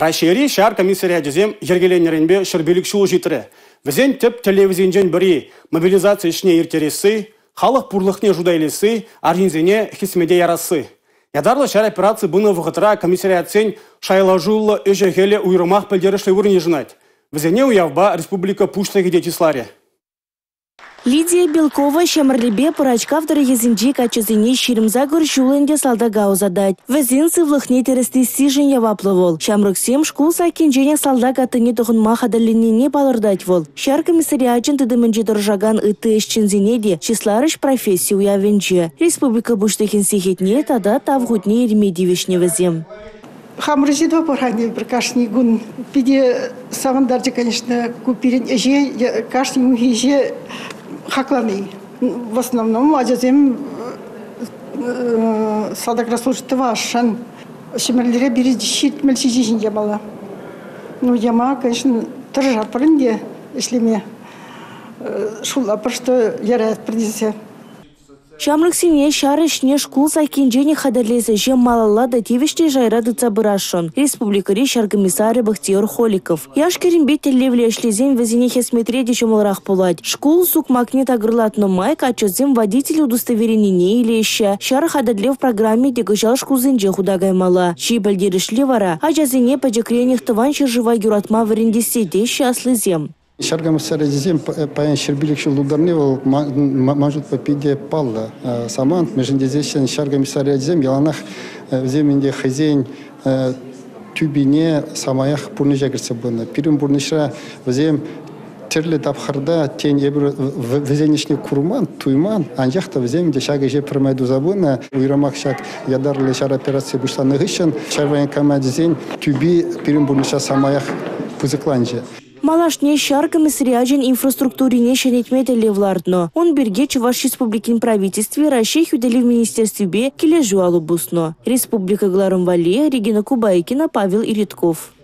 Рашери шар комиссария дезем ергеленеренбе шырбелік шул житірі. Візен тіп телевизинден бірі мобилизация ішіне ертересі, халық пұрлықне жудайлесі, аргензене хисмеде ярасы. Ядарлы шар операции бұны вғытыра комиссариятсен шайлажулы өжегелі уйрымақ пілдерішлі өріне жынайды. Візене уявба республика пуштаги детисларе. Лидия Белкова шамарлебе пырачка в дорогезинджи качезине ширимза горшулынде салдага узадать. Везин сывлыхне тересты сижен яваплывол. Шамрыксем шкул сакинжене салдага тыне тухынма хадалинене балырдать вол. Шар комиссариачин тыдымынжи доржаган ыты эшчензинеде числарыш профессию уявенче. Республика буштахин сихетне тада тавгутне ермедивишне везем. Хамрызидва порхани прикашни гун пиде савандарче, конечно, купирен эже кашни мухиже хакланы. В основном ажазем садакрасуштыва шан шемерлере бири щит мельчижин ямала. Ну яма, конечно, тоже паренде, если мне шула просто ярает принесе. Шамрыксине шарышне шкул сакинжене хадарлезе жем малала да тивиште жайрады цабырашон. Республикари шаргомиссары Бахтияр Холиков. Яшкеринбе телевле эшлезем везине хесметреде чомалрах пулать. Шкул сукмакне тагырлатно майк, отчетзем водитель удостоверение или еще. Шар хадарле в программе дегажал шкулзенже худагаймала. Чьи бальдеришли вара, а жазине паджекренех тыванча жива юратма варендесе де счастлызем. Шаргамиссары дезем паян шербиликши лударневал мажут попиде палла. Самант межендезешен шаргамиссары дезем яланах земенде хозяин тюбине самаях пурнежагерсе бына. Пирим бурнишра взем терле тапхарда тень ебр везенишне курман туйман анжахта вземде шагеже промайду забына уйрамак шаг ядарлы шар операции бушланы гышен шарвайн камадзен тюби пирим бурниша самаях пузыкланже. Малашне шар комиссариажен инфраструктурине шенетметеле влардно. Он берге Чуваш республикин правительстве России хюдели в министерстве бе кележу алубусно. Республика Гларумвали, Регина Кубайкина, Павел Иритков.